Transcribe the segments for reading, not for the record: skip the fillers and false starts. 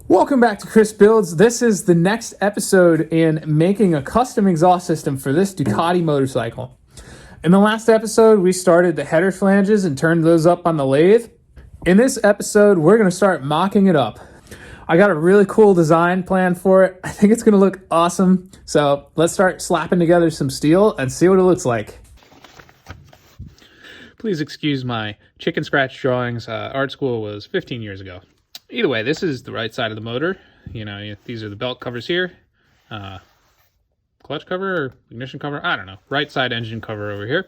Welcome back to Chris Builds. This is the next episode in making a custom exhaust system for this Ducati motorcycle. In the last episode, we started the header flanges and turned those up on the lathe. In this episode, we're going to start mocking it up. I got a really cool design plan for it. I think it's going to look awesome. So let's start slapping together some steel and see what it looks like. Please excuse my chicken scratch drawings. Art school was 15 years ago. Either way, this is the right side of the motor. These are the belt covers here. Clutch cover or ignition cover? I don't know. Right side engine cover over here.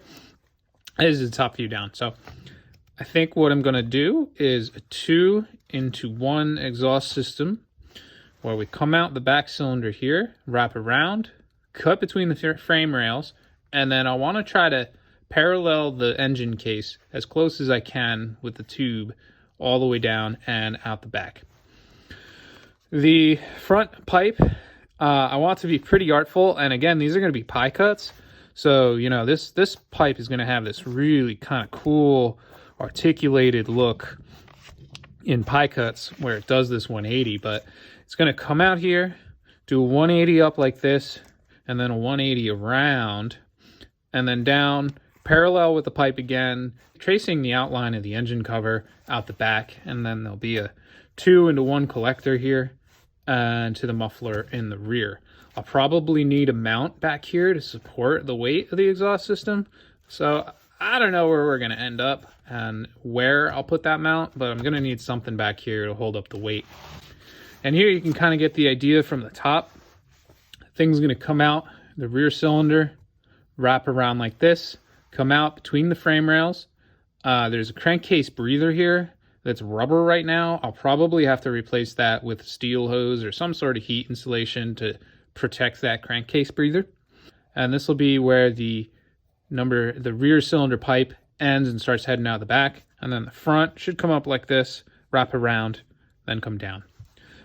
This is the top view down. So I think what I'm going to do is a 2-in-1 exhaust system where we come out the back cylinder here, wrap around, cut between the frame rails, and then I want to try to parallel the engine case as close as I can with the tube all the way down and out the back. The front pipe, I want to be pretty artful, and again, these are going to be pie cuts. So, this pipe is going to have this really kind of cool articulated look in pie cuts where it does this 180, but it's going to come out here, do a 180 up like this, and then a 180 around, and then down parallel with the pipe again, tracing the outline of the engine cover out the back, and then there'll be a 2-in-1 collector here and to the muffler in the rear. I'll probably need a mount back here to support the weight of the exhaust system, so I don't know where we're going to end up and where I'll put that mount, but I'm going to need something back here to hold up the weight. And here you can kind of get the idea from the top. Thing's going to come out the rear cylinder, wrap around like this, come out between the frame rails. There's a crankcase breather here that's rubber right now. I'll probably have to replace that with steel hose or some sort of heat insulation to protect that crankcase breather. And this will be where the rear cylinder pipe ends and starts heading out the back. And then the front should come up like this, wrap around, then come down.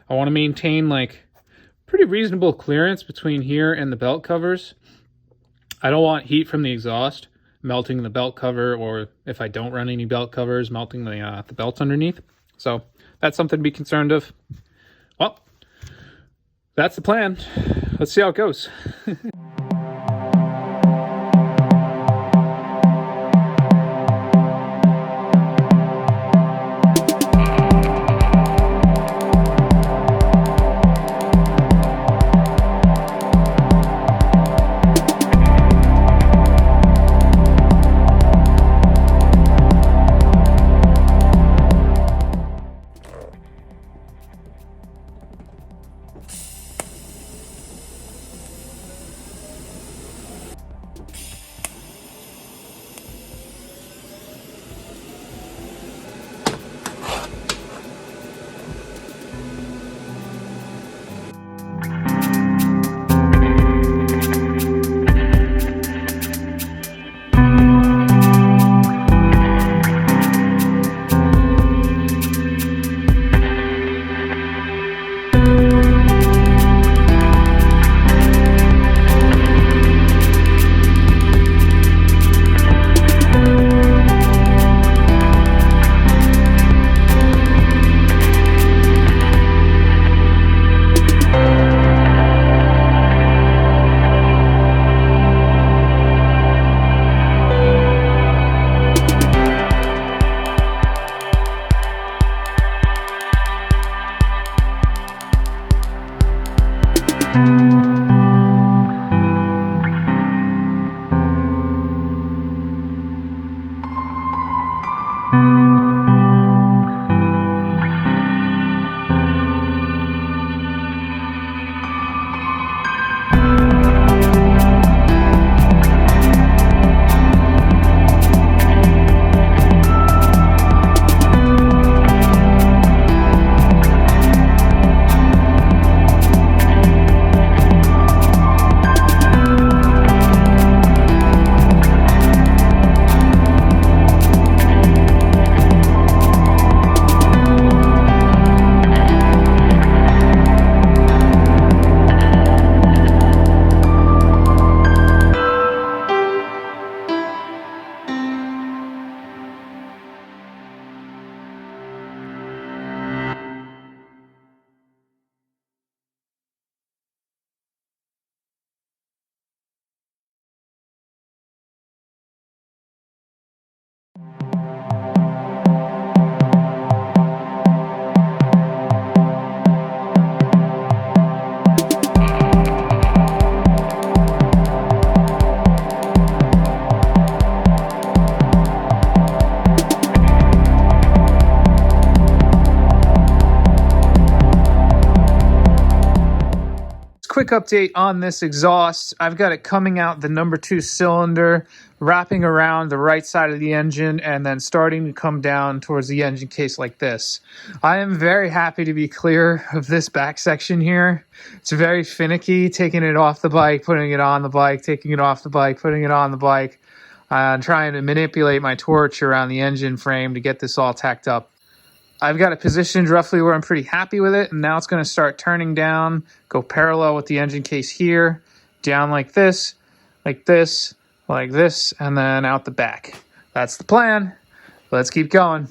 I want to maintain pretty reasonable clearance between here and the belt covers. I don't want heat from the exhaust melting the belt cover, or if I don't run any belt covers, melting the belts underneath. So that's something to be concerned of. Well, that's the plan. Let's see how it goes. quick update on this exhaust. I've got it coming out the number 2 cylinder, wrapping around the right side of the engine, and then starting to come down towards the engine case like this. I am very happy to be clear of this back section here. It's very finicky, taking it off the bike, putting it on the bike, taking it off the bike, putting it on the bike, trying to manipulate my torch around the engine frame to get this all tacked up. I've got it positioned roughly where I'm pretty happy with it, and now it's going to start turning down, go parallel with the engine case here, down like this, like this, like this, and then out the back. That's the plan. Let's keep going.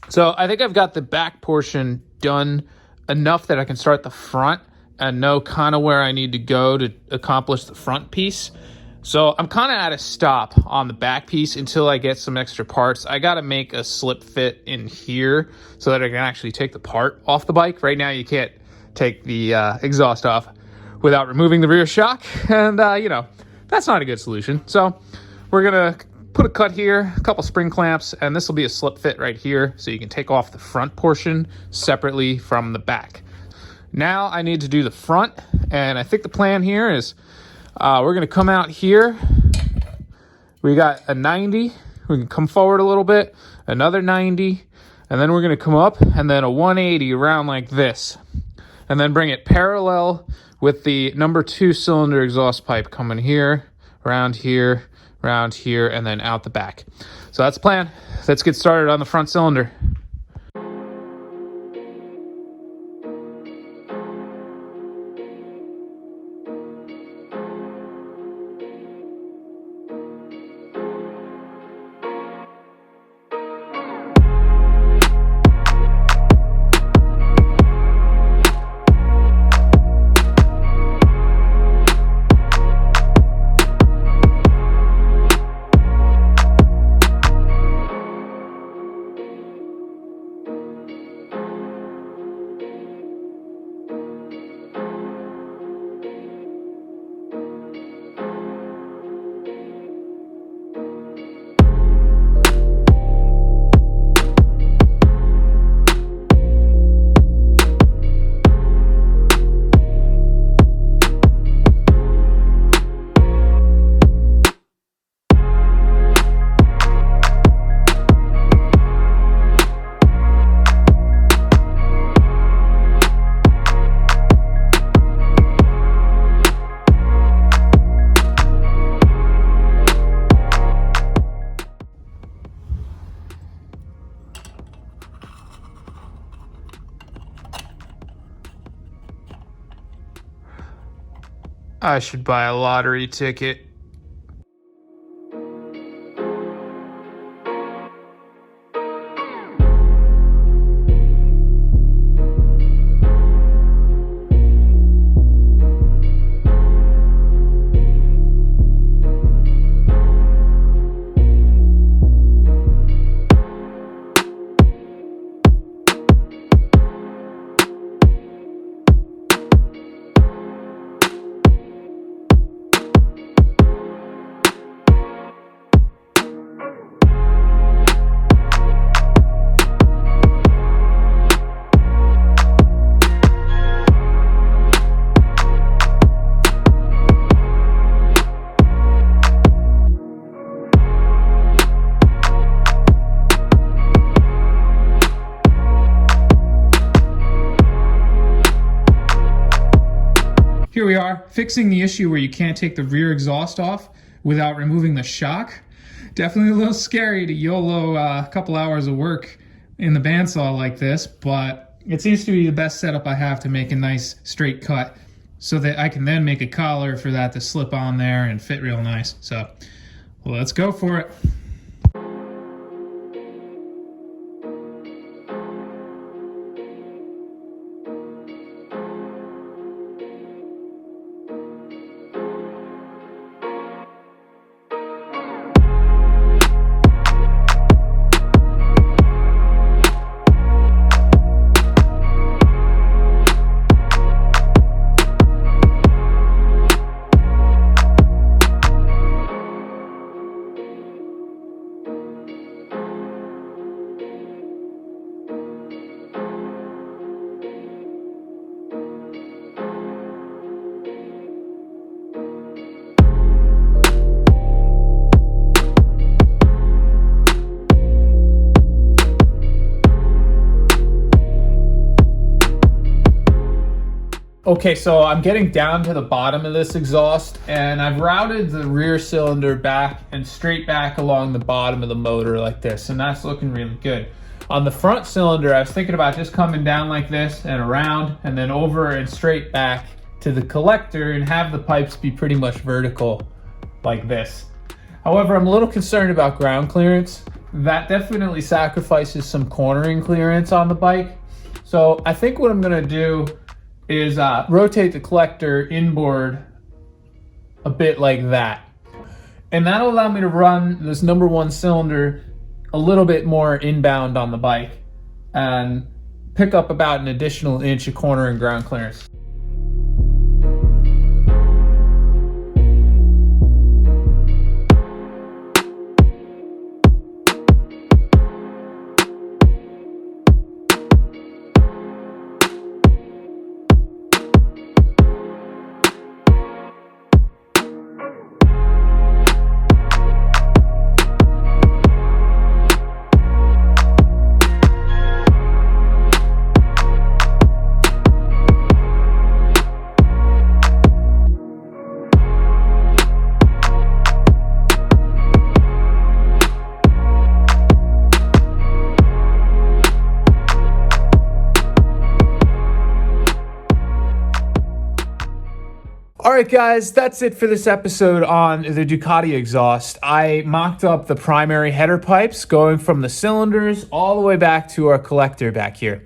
So I think I've got the back portion done enough that I can start the front and know kind of where I need to go to accomplish the front piece. So I'm kind of at a stop on the back piece until I get some extra parts. I got to make a slip fit in here so that I can actually take the part off the bike. Right now you can't take the exhaust off without removing the rear shock. And, you know, that's not a good solution. So we're going to put a cut here, a couple spring clamps, and this will be a slip fit right here so you can take off the front portion separately from the back. Now I need to do the front, and I think the plan here is we're going to come out here. We got a 90. We can come forward a little bit, another 90, and then we're going to come up and then a 180 around like this, and then bring it parallel with the number 2 cylinder exhaust pipe coming here, around here, and then out the back. So that's the plan. Let's get started on the front cylinder. I should buy a lottery ticket. Here we are, fixing the issue where you can't take the rear exhaust off without removing the shock. Definitely a little scary to YOLO a couple hours of work in the bandsaw like this, but it seems to be the best setup I have to make a nice straight cut so that I can then make a collar for that to slip on there and fit real nice. So, well, let's go for it. Okay, so I'm getting down to the bottom of this exhaust, and I've routed the rear cylinder back and straight back along the bottom of the motor like this, and that's looking really good. On the front cylinder, I was thinking about just coming down like this and around, and then over and straight back to the collector and have the pipes be pretty much vertical like this. However, I'm a little concerned about ground clearance. That definitely sacrifices some cornering clearance on the bike. So I think what I'm gonna do is rotate the collector inboard a bit like that. And that'll allow me to run this number one cylinder a little bit more inbound on the bike and pick up about an additional inch of corner and ground clearance. Alright guys, that's it for this episode on the Ducati exhaust. I mocked up the primary header pipes going from the cylinders all the way back to our collector back here.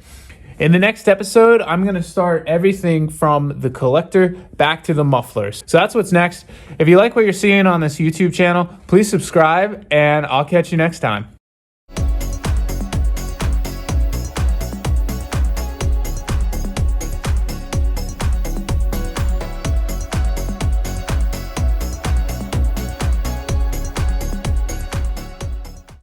In the next episode, I'm going to start everything from the collector back to the mufflers. So that's what's next. If you like what you're seeing on this YouTube channel, please subscribe and I'll catch you next time.